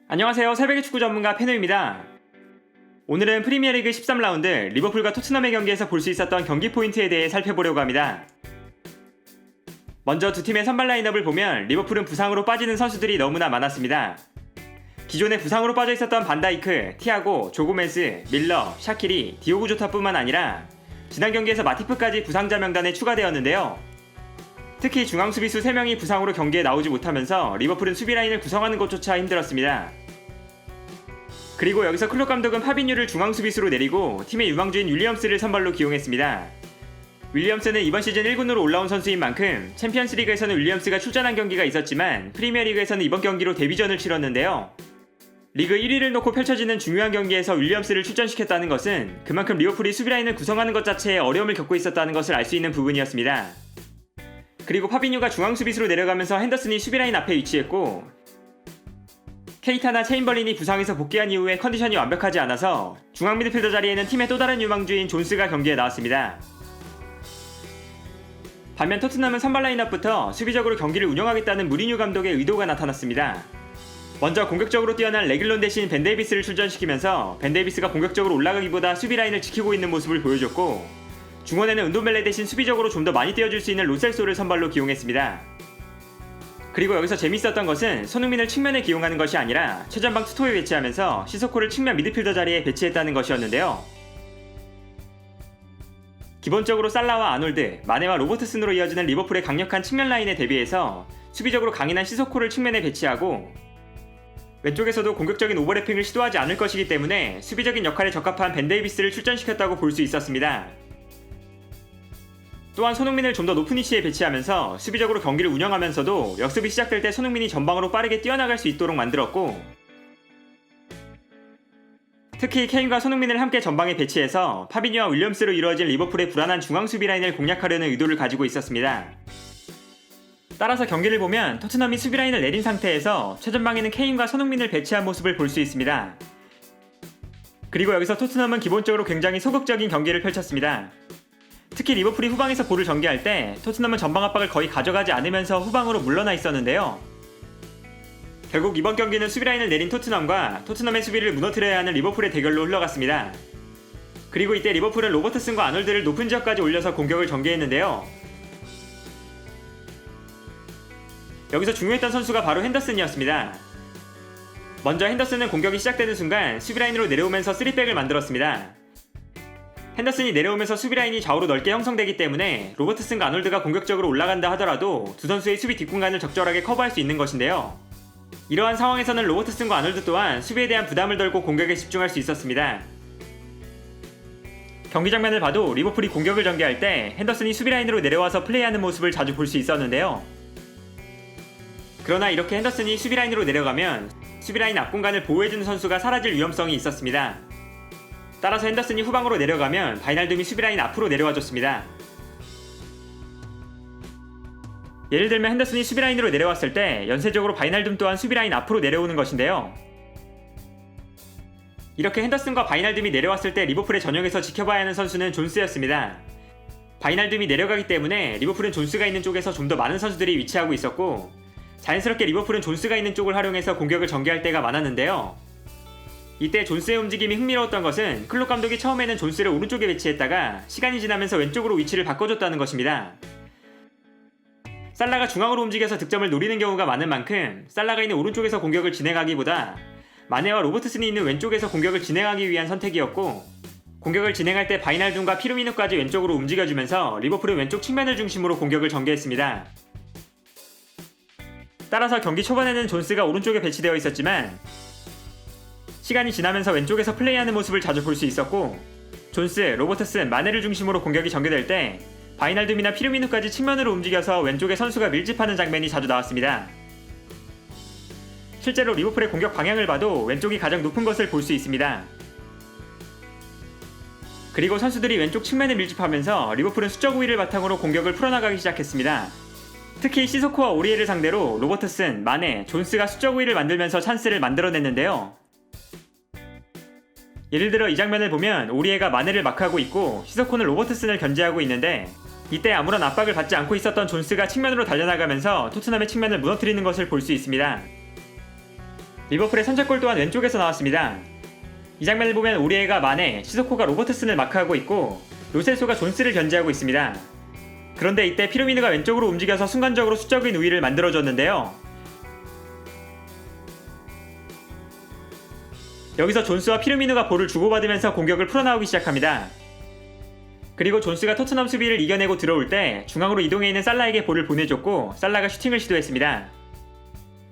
안녕하세요. 새벽의 축구 전문가 페노입니다. 오늘은 프리미어리그 13라운드 리버풀과 토트넘의 경기에서 볼 수 있었던 경기 포인트에 대해 살펴보려고 합니다. 먼저 두 팀의 선발 라인업을 보면 리버풀은 부상으로 빠지는 선수들이 너무나 많았습니다. 기존에 부상으로 빠져 있었던 반다이크, 티아고, 조고메스, 밀러, 샤키리, 디오고 조타뿐만 아니라 지난 경기에서 마티프까지 부상자 명단에 추가되었는데요. 특히 중앙 수비수 3명이 부상으로 경기에 나오지 못하면서 리버풀은 수비 라인을 구성하는 것조차 힘들었습니다. 그리고 여기서 클롭 감독은 파비뉴를 중앙 수비수로 내리고 팀의 유망주인 윌리엄스를 선발로 기용했습니다. 윌리엄스는 이번 시즌 1군으로 올라온 선수인 만큼 챔피언스리그에서는 윌리엄스가 출전한 경기가 있었지만 프리미어리그에서는 이번 경기로 데뷔전을 치렀는데요. 리그 1위를 놓고 펼쳐지는 중요한 경기에서 윌리엄스를 출전시켰다는 것은 그만큼 리버풀이 수비 라인을 구성하는 것 자체에 어려움을 겪고 있었다는 것을 알 수 있는 부분이었습니다. 그리고 파비뉴가 중앙 수비수로 내려가면서 핸더슨이 수비라인 앞에 위치했고 케이타나 체인벌린이 부상에서 복귀한 이후에 컨디션이 완벽하지 않아서 중앙 미드필더 자리에는 팀의 또 다른 유망주인 존스가 경기에 나왔습니다. 반면 토트넘은 선발 라인업부터 수비적으로 경기를 운영하겠다는 무리뉴 감독의 의도가 나타났습니다. 먼저 공격적으로 뛰어난 레길론 대신 벤 데이비스를 출전시키면서 벤 데이비스가 공격적으로 올라가기보다 수비 라인을 지키고 있는 모습을 보여줬고 중원에는 은돔벨레 대신 수비적으로 좀 더 많이 뛰어줄 수 있는 로셀소를 선발로 기용했습니다. 그리고 여기서 재밌었던 것은 손흥민을 측면에 기용하는 것이 아니라 최전방 투톱에 배치하면서 시소코를 측면 미드필더 자리에 배치했다는 것이었는데요. 기본적으로 살라와 아놀드, 마네와 로버트슨으로 이어지는 리버풀의 강력한 측면 라인에 대비해서 수비적으로 강인한 시소코를 측면에 배치하고 왼쪽에서도 공격적인 오버래핑을 시도하지 않을 것이기 때문에 수비적인 역할에 적합한 벤 데이비스를 출전시켰다고 볼 수 있었습니다. 또한 손흥민을 좀 더 높은 위치에 배치하면서 수비적으로 경기를 운영하면서도 역습이 시작될 때 손흥민이 전방으로 빠르게 뛰어나갈 수 있도록 만들었고 특히 케인과 손흥민을 함께 전방에 배치해서 파비뉴와 윌리엄스로 이루어진 리버풀의 불안한 중앙 수비 라인을 공략하려는 의도를 가지고 있었습니다. 따라서 경기를 보면 토트넘이 수비 라인을 내린 상태에서 최전방에는 케인과 손흥민을 배치한 모습을 볼 수 있습니다. 그리고 여기서 토트넘은 기본적으로 굉장히 소극적인 경기를 펼쳤습니다. 특히 리버풀이 후방에서 볼을 전개할 때 토트넘은 전방 압박을 거의 가져가지 않으면서 후방으로 물러나 있었는데요. 결국 이번 경기는 수비라인을 내린 토트넘과 토트넘의 수비를 무너뜨려야 하는 리버풀의 대결로 흘러갔습니다. 그리고 이때 리버풀은 로버트슨과 아놀드를 높은 지역까지 올려서 공격을 전개했는데요. 여기서 중요했던 선수가 바로 핸더슨이었습니다. 먼저 핸더슨은 공격이 시작되는 순간 수비라인으로 내려오면서 3백을 만들었습니다. 핸더슨이 내려오면서 수비라인이 좌우로 넓게 형성되기 때문에 로버트슨과 아놀드가 공격적으로 올라간다 하더라도 두 선수의 수비 뒷공간을 적절하게 커버할 수 있는 것인데요. 이러한 상황에서는 로버트슨과 아놀드 또한 수비에 대한 부담을 덜고 공격에 집중할 수 있었습니다. 경기 장면을 봐도 리버풀이 공격을 전개할 때 핸더슨이 수비라인으로 내려와서 플레이하는 모습을 자주 볼 수 있었는데요. 그러나 이렇게 핸더슨이 수비라인으로 내려가면 수비라인 앞 공간을 보호해주는 선수가 사라질 위험성이 있었습니다. 따라서 핸더슨이 후방으로 내려가면 바이날둠이 수비라인 앞으로 내려와줬습니다. 예를 들면 핸더슨이 수비라인으로 내려왔을 때 연쇄적으로 바이날둠 또한 수비라인 앞으로 내려오는 것인데요. 이렇게 핸더슨과 바이날둠이 내려왔을 때 리버풀의 전역에서 지켜봐야 하는 선수는 존스였습니다. 바이날둠이 내려가기 때문에 리버풀은 존스가 있는 쪽에서 좀 더 많은 선수들이 위치하고 있었고 자연스럽게 리버풀은 존스가 있는 쪽을 활용해서 공격을 전개할 때가 많았는데요. 이때 존스의 움직임이 흥미로웠던 것은 클롭 감독이 처음에는 존스를 오른쪽에 배치했다가 시간이 지나면서 왼쪽으로 위치를 바꿔줬다는 것입니다. 살라가 중앙으로 움직여서 득점을 노리는 경우가 많은 만큼 살라가 있는 오른쪽에서 공격을 진행하기보다 마네와 로버트슨이 있는 왼쪽에서 공격을 진행하기 위한 선택이었고 공격을 진행할 때 바이날둠과 피르미누까지 왼쪽으로 움직여주면서 리버풀은 왼쪽 측면을 중심으로 공격을 전개했습니다. 따라서 경기 초반에는 존스가 오른쪽에 배치되어 있었지만 시간이 지나면서 왼쪽에서 플레이하는 모습을 자주 볼 수 있었고 존스, 로버트슨, 마네를 중심으로 공격이 전개될 때 바이날둠이나 피르미누까지 측면으로 움직여서 왼쪽에 선수가 밀집하는 장면이 자주 나왔습니다. 실제로 리버풀의 공격 방향을 봐도 왼쪽이 가장 높은 것을 볼 수 있습니다. 그리고 선수들이 왼쪽 측면에 밀집하면서 리버풀은 수적 우위를 바탕으로 공격을 풀어나가기 시작했습니다. 특히 시소코와 오리에를 상대로 로버트슨, 마네, 존스가 수적 우위를 만들면서 찬스를 만들어냈는데요. 예를 들어 이 장면을 보면 오리에가 마네를 마크하고 있고 시소코는 로버트슨을 견제하고 있는데 이때 아무런 압박을 받지 않고 있었던 존스가 측면으로 달려나가면서 토트넘의 측면을 무너뜨리는 것을 볼 수 있습니다. 리버풀의 선제골 또한 왼쪽에서 나왔습니다. 이 장면을 보면 오리에가 마네, 시소코가 로버트슨을 마크하고 있고 로셀소가 존스를 견제하고 있습니다. 그런데 이때 피르미누가 왼쪽으로 움직여서 순간적으로 수적인 우위를 만들어줬는데요. 여기서 존스와 피르미누가 볼을 주고받으면서 공격을 풀어나오기 시작합니다. 그리고 존스가 토트넘 수비를 이겨내고 들어올 때 중앙으로 이동해 있는 살라에게 볼을 보내줬고 살라가 슈팅을 시도했습니다.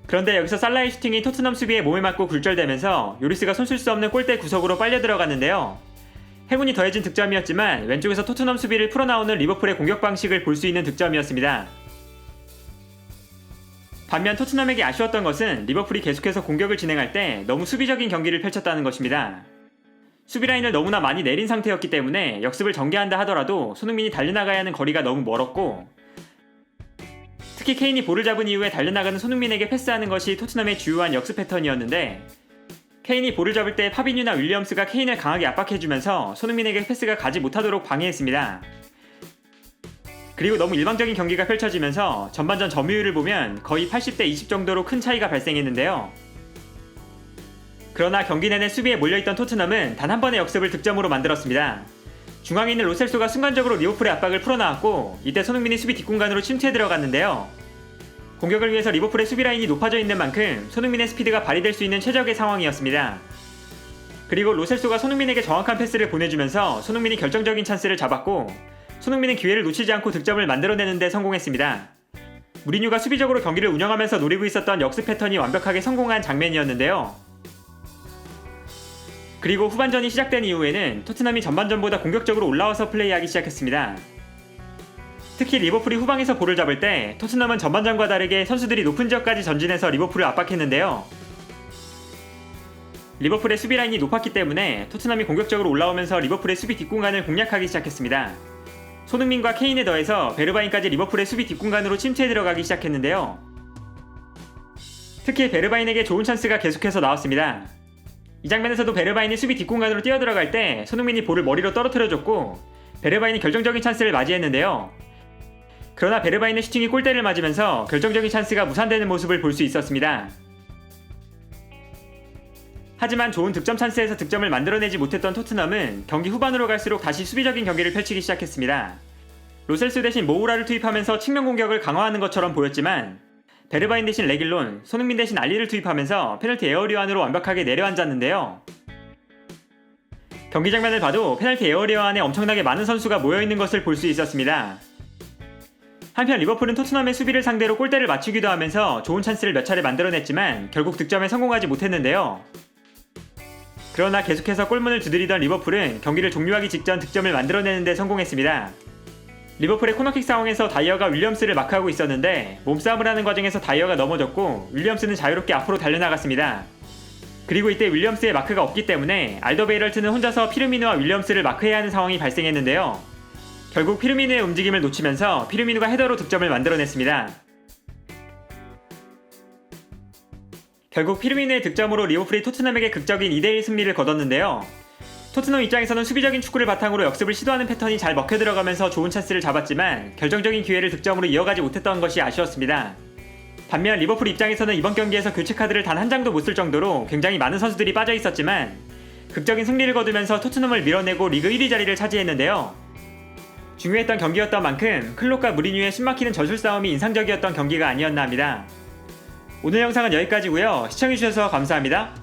그런데 여기서 살라의 슈팅이 토트넘 수비에 몸에 맞고 굴절되면서 요리스가 손쓸 수 없는 골대 구석으로 빨려 들어갔는데요. 행운이 더해진 득점이었지만 왼쪽에서 토트넘 수비를 풀어나오는 리버풀의 공격 방식을 볼 수 있는 득점이었습니다. 반면 토트넘에게 아쉬웠던 것은 리버풀이 계속해서 공격을 진행할 때 너무 수비적인 경기를 펼쳤다는 것입니다. 수비 라인을 너무나 많이 내린 상태였기 때문에 역습을 전개한다 하더라도 손흥민이 달려나가야 하는 거리가 너무 멀었고 특히 케인이 볼을 잡은 이후에 달려나가는 손흥민에게 패스하는 것이 토트넘의 주요한 역습 패턴이었는데 케인이 볼을 잡을 때 파비뉴나 윌리엄스가 케인을 강하게 압박해주면서 손흥민에게 패스가 가지 못하도록 방해했습니다. 그리고 너무 일방적인 경기가 펼쳐지면서 전반전 점유율을 보면 거의 80대 20 정도로 큰 차이가 발생했는데요. 그러나 경기 내내 수비에 몰려있던 토트넘은 단 한 번의 역습을 득점으로 만들었습니다. 중앙에 있는 로셀소가 순간적으로 리버풀의 압박을 풀어나왔고 이때 손흥민이 수비 뒷공간으로 침투해 들어갔는데요. 공격을 위해서 리버풀의 수비 라인이 높아져 있는 만큼 손흥민의 스피드가 발휘될 수 있는 최적의 상황이었습니다. 그리고 로셀소가 손흥민에게 정확한 패스를 보내주면서 손흥민이 결정적인 찬스를 잡았고 손흥민은 기회를 놓치지 않고 득점을 만들어내는 데 성공했습니다. 무리뉴가 수비적으로 경기를 운영하면서 노리고 있었던 역습 패턴이 완벽하게 성공한 장면이었는데요. 그리고 후반전이 시작된 이후에는 토트넘이 전반전보다 공격적으로 올라와서 플레이하기 시작했습니다. 특히 리버풀이 후방에서 볼을 잡을 때 토트넘은 전반전과 다르게 선수들이 높은 지역까지 전진해서 리버풀을 압박했는데요. 리버풀의 수비 라인이 높았기 때문에 토트넘이 공격적으로 올라오면서 리버풀의 수비 뒷공간을 공략하기 시작했습니다. 손흥민과 케인에 더해서 베르바인까지 리버풀의 수비 뒷공간으로 침투해 들어가기 시작했는데요. 특히 베르바인에게 좋은 찬스가 계속해서 나왔습니다. 이 장면에서도 베르바인이 수비 뒷공간으로 뛰어들어갈 때 손흥민이 볼을 머리로 떨어뜨려줬고 베르바인이 결정적인 찬스를 맞이했는데요. 그러나 베르바인의 슈팅이 골대를 맞으면서 결정적인 찬스가 무산되는 모습을 볼 수 있었습니다. 하지만 좋은 득점 찬스에서 득점을 만들어내지 못했던 토트넘은 경기 후반으로 갈수록 다시 수비적인 경기를 펼치기 시작했습니다. 로셀소 대신 모우라를 투입하면서 측면 공격을 강화하는 것처럼 보였지만 베르바인 대신 레길론, 손흥민 대신 알리를 투입하면서 페널티 에어리어 안으로 완벽하게 내려앉았는데요. 경기 장면을 봐도 페널티 에어리어 안에 엄청나게 많은 선수가 모여있는 것을 볼 수 있었습니다. 한편 리버풀은 토트넘의 수비를 상대로 골대를 맞추기도 하면서 좋은 찬스를 몇 차례 만들어냈지만 결국 득점에 성공하지 못했는데요. 그러나 계속해서 골문을 두드리던 리버풀은 경기를 종료하기 직전 득점을 만들어내는 데 성공했습니다. 리버풀의 코너킥 상황에서 다이어가 윌리엄스를 마크하고 있었는데 몸싸움을 하는 과정에서 다이어가 넘어졌고 윌리엄스는 자유롭게 앞으로 달려나갔습니다. 그리고 이때 윌리엄스의 마크가 없기 때문에 알더베이럴트는 혼자서 피르미누와 윌리엄스를 마크해야 하는 상황이 발생했는데요. 결국 피르미누의 움직임을 놓치면서 피르미누가 헤더로 득점을 만들어냈습니다. 결국 피르미누의 득점으로 리버풀이 토트넘에게 극적인 2대1 승리를 거뒀는데요. 토트넘 입장에서는 수비적인 축구를 바탕으로 역습을 시도하는 패턴이 잘 먹혀 들어가면서 좋은 찬스를 잡았지만 결정적인 기회를 득점으로 이어가지 못했던 것이 아쉬웠습니다. 반면 리버풀 입장에서는 이번 경기에서 교체 카드를 단 한 장도 못 쓸 정도로 굉장히 많은 선수들이 빠져 있었지만 극적인 승리를 거두면서 토트넘을 밀어내고 리그 1위 자리를 차지했는데요. 중요했던 경기였던 만큼 클롭과 무리뉴의 숨막히는 전술 싸움이 인상적이었던 경기가 아니었나 합니다. 오늘 영상은 여기까지고요. 시청해주셔서 감사합니다.